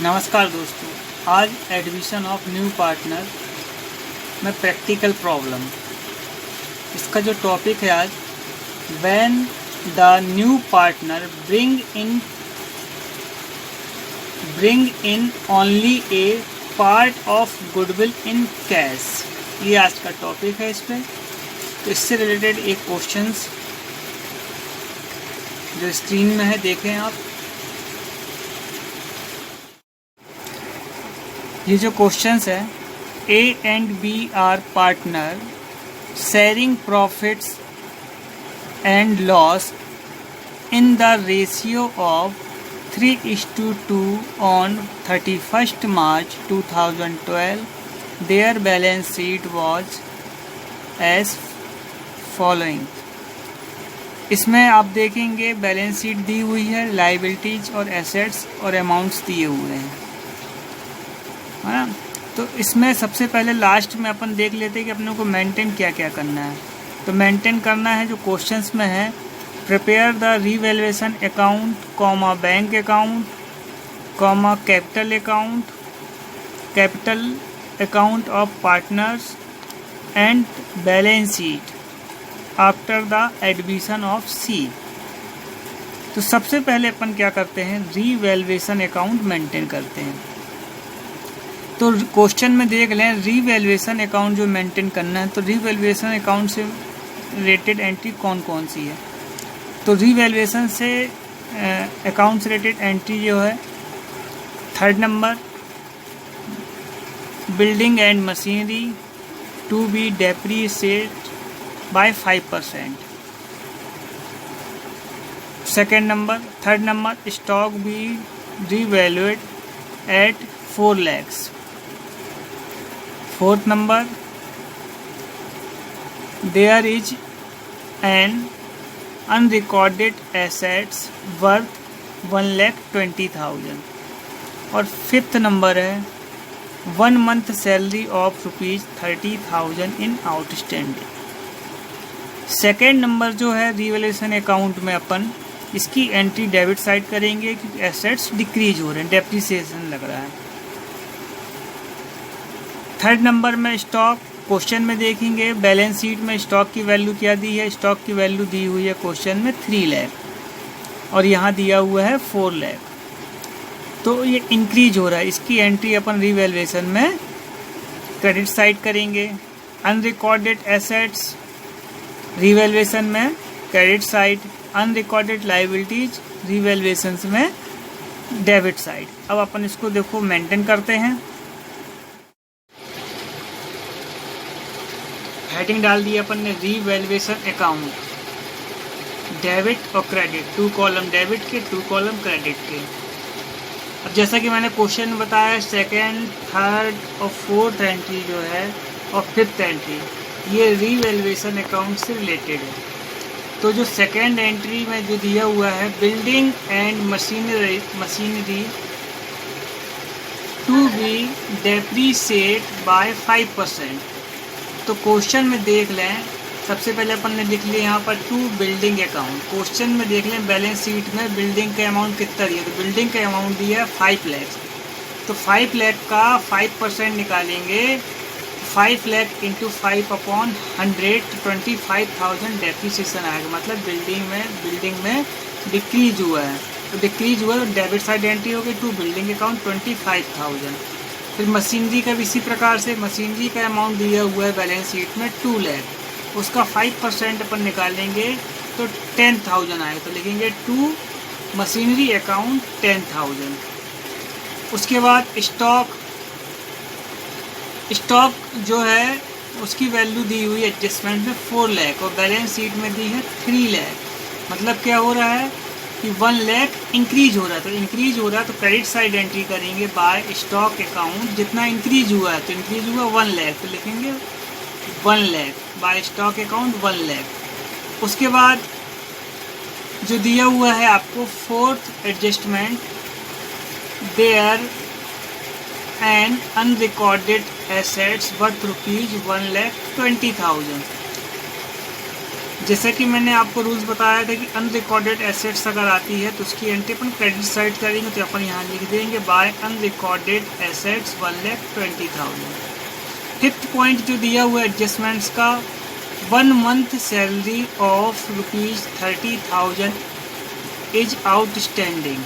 नमस्कार दोस्तों, आज एडमिशन ऑफ न्यू पार्टनर में प्रैक्टिकल प्रॉब्लम, इसका जो टॉपिक है आज, when the new partner bring in only A part of goodwill in cash. ये आज का टॉपिक है। इस पर तो इससे रिलेटेड एक क्वेश्चंस जो स्क्रीन में है देखें आप। ये जो क्वेश्चंस है, A and B are partner sharing profits and loss in the ratio of 3:2 on 31st March 2012. Their balance sheet was as following. इसमें आप देखेंगे बैलेंस शीट दी हुई है, लाइबिलिटीज और एसेट्स और अमाउंट्स दिए हुए हैं, है ना। तो इसमें सबसे पहले लास्ट में अपन देख लेते हैं कि अपने को मेंटेन क्या क्या करना है। तो मेंटेन करना है जो क्वेश्चंस में है, prepare the revaluation account, comma bank account, comma capital account of partners and balance sheet after the admission of C. तो सबसे पहले अपन क्या करते हैं, रीवैल्यूएशन अकाउंट मेंटेन करते हैं। तो क्वेश्चन में देख लें, रीवैल्यूएशन अकाउंट जो मेंटेन करना है, तो रीवैल्यूएशन अकाउंट से रिलेटेड एंट्री कौन कौन सी है। तो रीवैल्यूएशन से अकाउंट से रिलेटेड एंट्री जो है, 3rd number building and machinery to be depreciate by 5%। 2nd number, 3rd number stock be revaluate at 4 lakhs। 4th number, there is an unrecorded assets worth 1,20,000। और 5th number है 1 month salary of ₹30,000 in outstanding. 2nd number जो है revaluation account में अपन इसकी entry debit side करेंगे क्योंकि assets decrease हो रहे हैं, डेप्रिसिएशन लग रहा है। 3rd नंबर में स्टॉक, क्वेश्चन में देखेंगे बैलेंस शीट में स्टॉक की वैल्यू क्या दी है। स्टॉक की वैल्यू दी हुई है क्वेश्चन में 3 लाख और यहाँ दिया हुआ है 4 लाख। तो ये इंक्रीज हो रहा है, इसकी एंट्री अपन रिवैल्यूएशन में क्रेडिट साइड करेंगे। अनरिकॉर्डेड एसेट्स रिवैल्यूएशन में credit side, unrecorded liabilities revaluation में डेबिट साइड। अब अपन इसको देखो मेंटेन करते हैं। हेडिंग डाल दी अपन ने, रीवैल्यूएशन अकाउंट, डेबिट और क्रेडिट, 2 कॉलम डेबिट के 2 कॉलम क्रेडिट के। अब जैसा कि मैंने क्वेश्चन में बताया, 2nd, 3rd और 4th एंट्री जो है और 5th एंट्री ये रीवैल्यूएशन अकाउंट से रिलेटेड है। तो जो 2nd एंट्री में जो दिया हुआ है, building and machinery to be depreciate by 5%। तो क्वेश्चन में देख लें, सबसे पहले अपन ने लिख लिया यहाँ पर 2 बिल्डिंग अकाउंट। क्वेश्चन में देख लें बैलेंस शीट में बिल्डिंग का अमाउंट कितना दिया, तो बिल्डिंग का अमाउंट दिया है 5 लाख। तो 5 लाख का 5% निकालेंगे, 5 लाख इंटू 5/100 25,000 डेप्रिसिएशन आएगा। मतलब बिल्डिंग में डिक्रीज हुआ है, तो डिक्रीज हुआ तो डेबिट साइड एंट्री होगी 2 बिल्डिंग अकाउंट 25,000। फिर मशीनरी का भी इसी प्रकार से, मशीनरी का अमाउंट दिया हुआ है बैलेंस शीट में 2 लाख, उसका 5% अपन निकालेंगे तो 10,000 आएगा। तो लिखेंगे 2 मशीनरी अकाउंट 10,000। उसके बाद स्टॉक जो है उसकी वैल्यू दी हुई है एडजस्टमेंट में 4 लाख और बैलेंस शीट में दी है 3 लाख। मतलब क्या हो रहा है कि 1 लाख इंक्रीज हो रहा है। तो इंक्रीज हो रहा है तो क्रेडिट साइड एंट्री करेंगे बाय स्टॉक अकाउंट, जितना इंक्रीज हुआ है तो इंक्रीज हुआ 1 लाख, तो लिखेंगे 1 lakh by stock account 1 lakh. उसके बाद जो दिया हुआ है आपको 4th adjustment, there and unrecorded assets worth ₹1,20,000। जैसा कि मैंने आपको रूल्स बताया था कि अनरिकॉर्डेड एसेट्स अगर आती है तो उसकी एंट्री अपन क्रेडिट साइड करेंगे, तो अपन यहाँ लिख देंगे by unrecorded assets 1,20,000। Fifth point जो दिया हुआ एडजस्टमेंट्स का, 1 month salary of ₹30,000 is outstanding,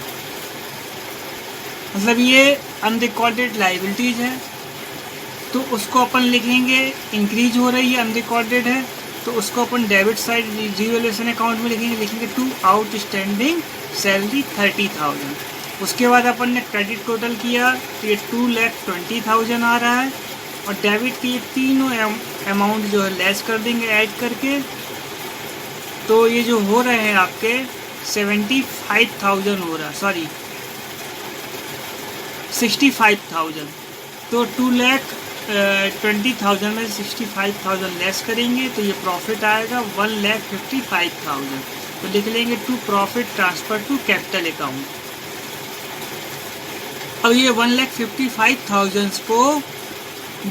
मतलब ये अनरिकॉर्डेड लाइबिलिटीज है, तो उसको अपन लिखेंगे इंक्रीज हो रही है, अनरिकॉर्डेड है, तो उसको अपन डेबिट साइड रिवैल्यूएशन अकाउंट में लिखेंगे टू आउटस्टैंडिंग सैलरी 30,000। उसके बाद अपन ने क्रेडिट टोटल किया तो ये 2,20,000 आ रहा है, और डेबिट के ये तीनों अमाउंट जो है लेस कर देंगे ऐड करके, तो ये जो हो रहे हैं आपके 75,000 हो रहा है, सॉरी 65,000। तो 2,20,000 में 65,000 लेस करेंगे तो ये प्रॉफिट आएगा 1,55,000। तो लिख लेंगे to profit transfer to capital account. अब ये 1,55,000 को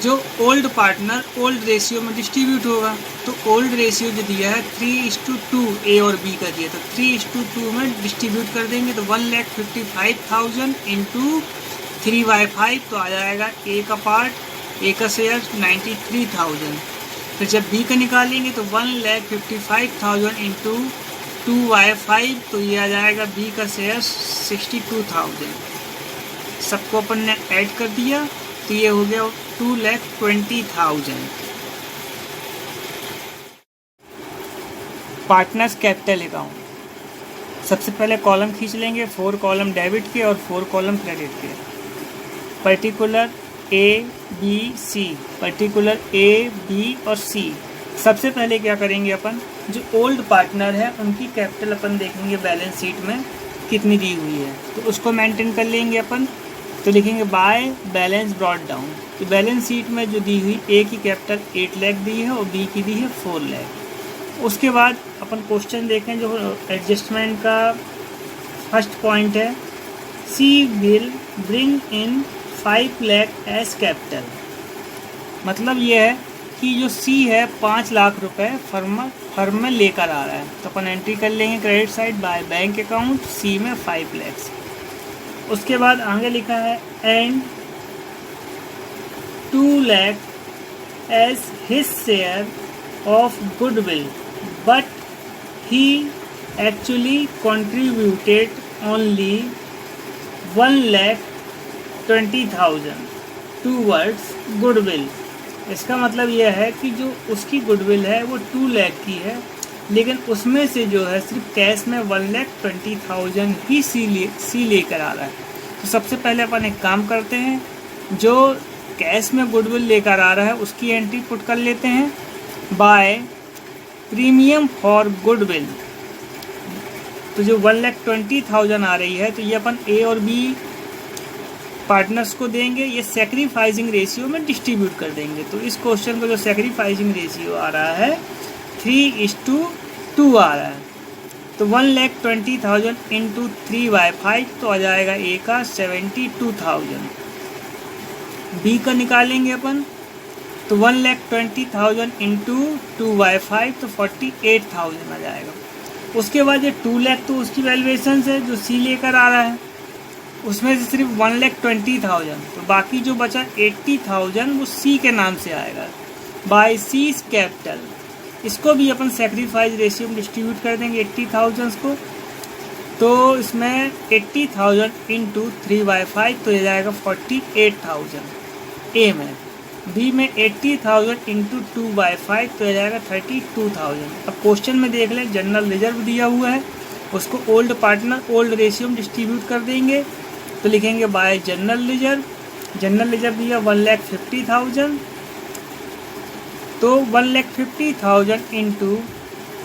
जो ओल्ड पार्टनर ओल्ड रेशियो में डिस्ट्रीब्यूट होगा, तो ओल्ड रेशियो जो दिया है 3:2 ए और बी का दिया, तो 3:2 में डिस्ट्रीब्यूट कर देंगे, तो 1,55,000 इंटू 3/5 तो आ जाएगा ए का पार्ट, ए का शेयर 93,000। फिर जब बी का निकालेंगे तो 1,55,000 इंटू 2/5 तो ये आ जाएगा बी का शेयर 62,000। सबको अपन ने ऐड कर दिया तो ये हो गया 2,20,000। पार्टनर्स कैपिटल अकाउंट, सबसे पहले कॉलम खींच लेंगे, 4 कॉलम डेबिट के और 4 कॉलम क्रेडिट के। Particular A B C, particular A B और सी। सबसे पहले क्या करेंगे अपन, जो ओल्ड पार्टनर है उनकी कैपिटल अपन देखेंगे बैलेंस शीट में कितनी दी हुई है, तो उसको मेंटेन कर लेंगे अपन। तो लिखेंगे बाय बैलेंस ब्रॉट डाउन, तो बैलेंस शीट में जो दी हुई ए की कैपिटल 8 लाख दी है और बी की दी है 4 लाख। उसके बाद अपन क्वेश्चन देखें, जो एडजस्टमेंट का फर्स्ट पॉइंट है, C will bring in 5 lakh as capital, मतलब ये है कि जो सी है 5 लाख रुपए फर्म में लेकर आ रहा है, तो अपन एंट्री कर लेंगे credit side by bank account, C में 5 लाख। उसके बाद आगे लिखा है and 2 lakh as his share of goodwill, but he actually contributed only 1,20,000 towards goodwill। इसका मतलब यह है कि जो उसकी गुडविल है वो 2 लाख की है, लेकिन उसमें से जो है सिर्फ कैश में 1,20,000 ही सी लेकर आ रहा है। तो सबसे पहले अपन एक काम करते हैं, जो कैश में गुडविल लेकर आ रहा है उसकी एंट्री पुट कर लेते हैं बाय प्रीमियम फॉर गुडविल। तो जो 1,20,000 आ रही है तो ये अपन ए और बी पार्टनर्स को देंगे, ये सैक्रिफाइसिंग रेशियो में डिस्ट्रीब्यूट कर देंगे। तो इस क्वेश्चन का जो सैक्रिफाइसिंग रेशियो आ रहा है 3:2 आ रहा है, तो 1,20,000 इंटू 3/5 तो आ जाएगा ए का 72,000। बी का निकालेंगे अपन, तो 1,20,000 इंटू 2/5 तो 48,000 आ जाएगा। उसके बाद ये 2 लाख तो उसकी वैल्यूएशन है जो सी लेकर आ रहा है, उसमें से सिर्फ 1,20,000, तो बाकी जो बचा 80,000 वो सी के नाम से आएगा बाय सीज कैपिटल। इसको भी अपन सैक्रिफाइस रेशियो में डिस्ट्रीब्यूट कर देंगे 80,000 को, तो इसमें 80,000 इंटू 3/5 तो ये जाएगा 48,000 ए में। बी में 80,000 इंटू 2/5 तो ये जाएगा 32,000। अब क्वेश्चन में देख लें, जनरल रिजर्व दिया हुआ है, उसको ओल्ड पार्टनर ओल्ड रेशियो में डिस्ट्रीब्यूट कर देंगे, तो लिखेंगे bye general reserve. General reserve दिया 1,50,000, तो 1,50,000 इंटू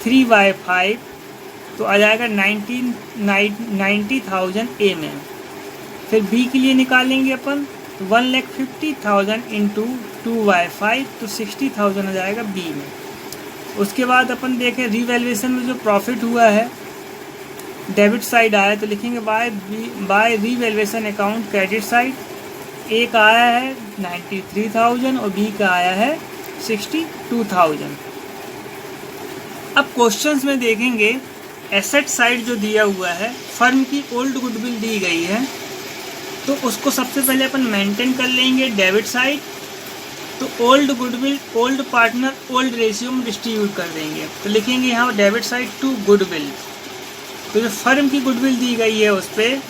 3/5 तो आ जाएगा 90,000 ए में। फिर बी के लिए निकालेंगे अपन, तो 1,50,000 इंटू 2/5 तो 60,000 आ जाएगा बी में। उसके बाद अपन देखें रीवैल्यूएशन में जो प्रॉफिट हुआ है डेबिट साइड आया, तो लिखेंगे by revaluation account credit side. A का आया है 93,000 और बी का आया है 62,000। अब क्वेश्चंस में देखेंगे एसेट साइड जो दिया हुआ है, फर्म की ओल्ड गुडविल दी गई है, तो उसको सबसे पहले अपन मेंटेन कर लेंगे डेबिट साइड। तो old goodwill old partner old ratio में डिस्ट्रीब्यूट कर देंगे। तो लिखेंगे यहाँ डेबिट साइड टू गुडविल। तो जो फर्म की गुडविल दी गई है उस पर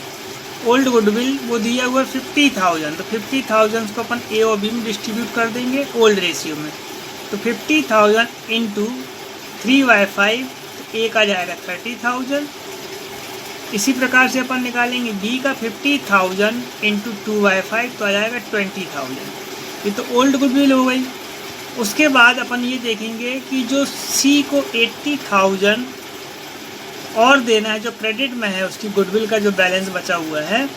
ओल्ड गुडविल वो दिया हुआ 50,000, तो 50,000 को अपन ए और बी में डिस्ट्रीब्यूट कर देंगे ओल्ड रेशियो में। तो 50,000 इंटू 3/5, तो ए का जाएगा 30,000। इसी प्रकार से अपन निकालेंगे बी का 50,000 इंटू 2/5, तो आ जाएगा 20,000। ये तो ओल्ड गुडविल हो गई। उसके बाद अपन ये देखेंगे कि जो सी को 80,000 और देना है, जो क्रेडिट में है उसकी गुडविल का जो बैलेंस बचा हुआ है,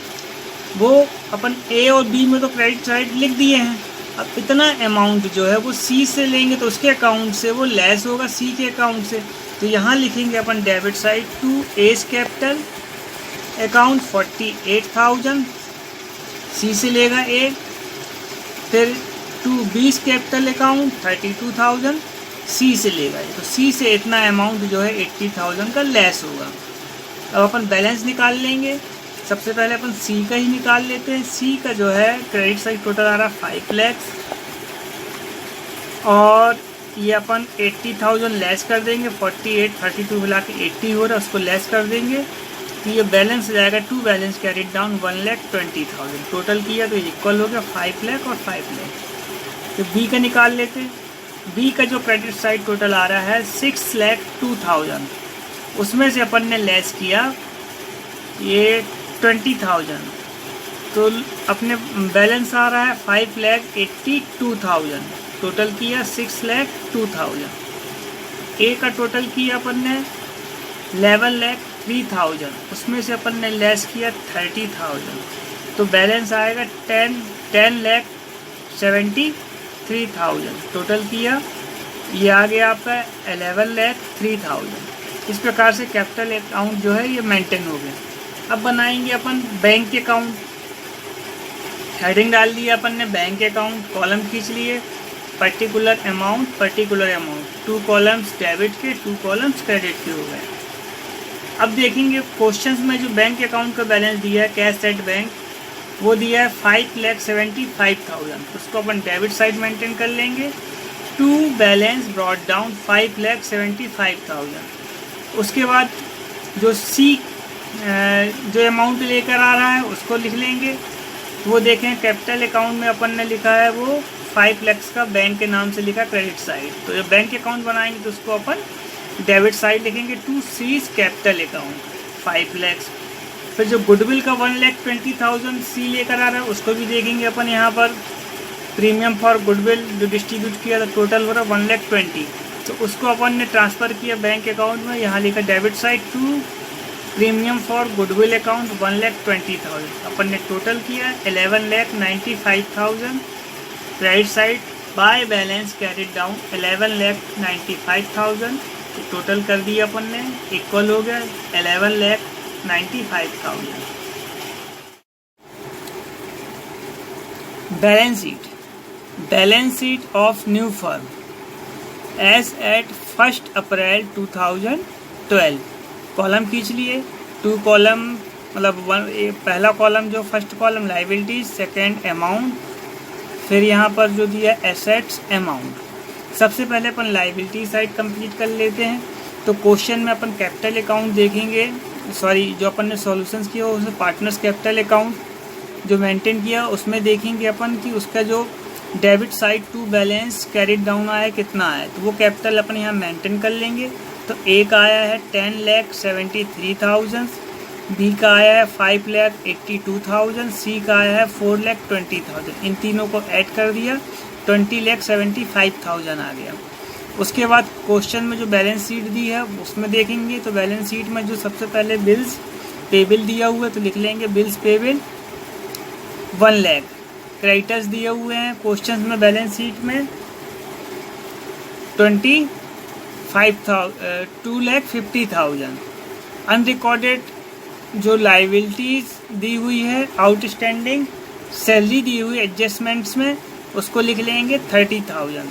वो अपन ए और बी में तो क्रेडिट साइड लिख दिए हैं। अब इतना अमाउंट जो है वो सी से लेंगे तो उसके अकाउंट से वो लेस होगा सी के अकाउंट से। तो यहाँ लिखेंगे अपन debit side to A's capital account 48,000, C से लेगा ए। फिर टू बीस कैपिटल अकाउंट 32,000, सी से लेगा। तो सी से इतना अमाउंट जो है 80,000 का लेस होगा। अब अपन बैलेंस निकाल लेंगे। सबसे पहले अपन सी का ही निकाल लेते हैं। सी का जो है क्रेडिट साइड टोटल आ रहा है 5 लाख, और ये अपन 80,000 लेस कर देंगे। 48 32 मिला के 80 हो रहा है, उसको लेस कर देंगे। तो ये बैलेंस जाएगा to balance carried down 1,20,000। Total किया तो इक्वल हो गया 5 लाख और 5 लाख। तो बी का निकाल लेते हैं। बी का जो क्रेडिट साइड टोटल आ रहा है 6,02,000, उसमें से अपन ने लेस किया ये 20,000, तो अपने बैलेंस आ रहा है 5,82,000। टोटल किया 6,02,000। ए का टोटल किया अपन ने 11,03,000, उसमें से अपन ने लेस किया 30,000, तो बैलेंस आएगा 10,73,000। टोटल किया ये आ गया आपका 11,03,000। इस प्रकार से कैपिटल अकाउंट जो है ये मेंटेन हो गया। अब बनाएंगे अपन बैंक के अकाउंट। हेडिंग डाल दिया अपन ने बैंक अकाउंट, कॉलम खींच लिए पर्टिकुलर अमाउंट 2 कॉलम्स डेबिट के 2 कॉलम्स क्रेडिट के हो गए। अब देखेंगे क्वेश्चंस में जो बैंक अकाउंट का बैलेंस दिया है कैश एट बैंक, वो दिया है 5,75,000, उसको अपन डेबिट साइड मेंटेन कर लेंगे। To balance brought down 5,75,000। उसके बाद जो सी जो अमाउंट लेकर आ रहा है उसको लिख लेंगे। वो देखें कैपिटल अकाउंट में अपन ने लिखा है वो 5 लाख का बैंक के नाम से लिखा क्रेडिट साइड, तो जब बैंक अकाउंट बनाएंगे तो उसको अपन डेबिट साइड लिखेंगे to C's capital account 5 lakh. फिर जो गुडविल का 1,20,000 सी लेकर आ रहा है उसको भी देखेंगे अपन। यहाँ पर प्रीमियम फॉर गुडविल जो डिस्ट्रीब्यूट किया था टोटल हो रहा 1,20,000, तो उसको अपन ने ट्रांसफ़र किया बैंक अकाउंट में। यहाँ लिखा debit side to premium for goodwill account 1,20,000, अपन ने टोटल किया 11,95,000। Credit side by balance carried down 11,95,000, तो टोटल कर दिया अपन ने, इक्वल हो गया 11,95,000। Balance sheet of new firm as at 1 April 2012। Column खींच लिए 2 कॉलम, मतलब पहला कॉलम जो first column liabilities, second amount, फिर यहाँ पर जो दिया एसेट्स अमाउंट। सबसे पहले अपन लाइबिलिटी साइड कंप्लीट कर लेते हैं। तो क्वेश्चन में अपन कैपिटल अकाउंट देखेंगे, जो अपन ने सॉल्यूशंस किया उसमें पार्टनर्स कैपिटल अकाउंट जो मेंटेन किया उसमें देखेंगे अपन कि उसका जो debit side to balance carried down आया कितना है, तो वो कैपिटल अपन यहाँ मेंटेन कर लेंगे। तो ए का आया है 10,73,000, बी का आया है 5,82,000, सी का आया है 4,20,000। इन तीनों को ऐड कर दिया 20,75,000 आ गया। उसके बाद क्वेश्चन में जो बैलेंस शीट दी है उसमें देखेंगे, तो बैलेंस शीट में जो सबसे पहले बिल्स पेबल दिया हुआ है तो लिख लेंगे बिल्स पेबल 1 लाख। क्रेडिटर्स दिए हुए हैं क्वेश्चन में बैलेंस शीट में 2,50,000। अनरिकॉर्डेड जो लाइबिलिटीज़ दी हुई है आउटस्टैंडिंग, सैलरी दी हुई एडजस्टमेंट्स में, उसको लिख लेंगे 30,000।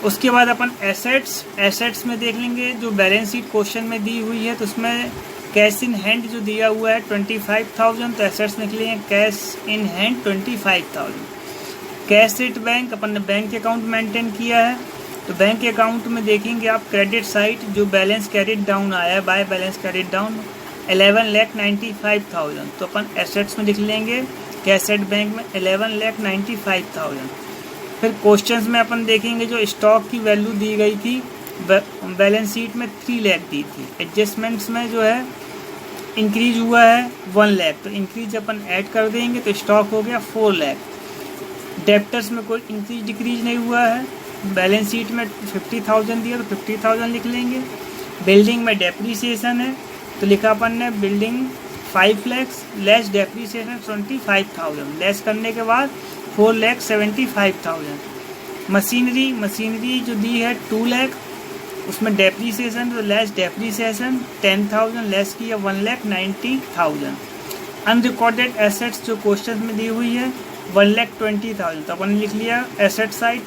उसके बाद अपन एसेट्स में देख लेंगे। जो बैलेंस शीट क्वेश्चन में दी हुई है तो उसमें कैश इन हैंड जो दिया हुआ है 25,000, तो एसेट्स निकलेंगे cash in hand 25,000। Cash at bank, अपन ने बैंक अकाउंट मेंटेन किया है, तो बैंक अकाउंट में देखेंगे आप क्रेडिट साइड जो बैलेंस कैरिड डाउन आया है, बाय बैलेंस कैरिड डाउन 11,95,000, तो अपन एसेट्स में लिख लेंगे कैश एट बैंक में 11,95,000। फिर क्वेश्चंस में अपन देखेंगे जो स्टॉक की वैल्यू दी गई थी बैलेंस शीट में 3 लाख दी थी, एडजस्टमेंट्स में जो है इंक्रीज हुआ है 1 लाख, तो इंक्रीज अपन ऐड कर देंगे तो स्टॉक हो गया 4 लाख। डेप्टर्स में कोई इंक्रीज डिक्रीज नहीं हुआ है, बैलेंस शीट में 50,000 दिया तो 50,000 लिख लेंगे। बिल्डिंग में डेप्रीसिएशन है तो लिखा अपन ने building 5 lakh less depreciation 25,000, less करने के बाद 4,75,000। मशीनरी जो दी है 2 लाख, उसमें डेप्रीसिएशन तो लेस डेप्रीसिएशन 10,000, लेस किया 1,90,000। अनरिकॉर्डेड एसेट्स जो क्वेश्चन में दी हुई है 1,20,000, तो अपन ने लिख लिया एसेट साइड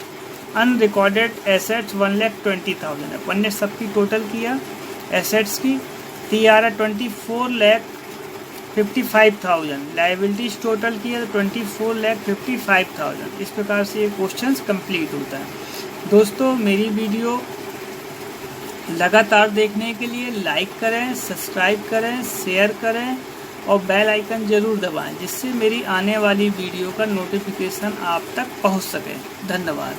अनरिकॉर्डेड एसेट्स 1,20,000। अपन ने सबकी टोटल किया एसेट्स की, तो ये आ रहा 24,55,000। लाइबिलिटीज टोटल किया तो 24,55,000। इस प्रकार से ये क्वेश्चन कंप्लीट होता है। दोस्तों मेरी वीडियो लगातार देखने के लिए लाइक करें, सब्सक्राइब करें, शेयर करें और बेल आइकन ज़रूर दबाएं, जिससे मेरी आने वाली वीडियो का नोटिफिकेशन आप तक पहुंच सके। धन्यवाद।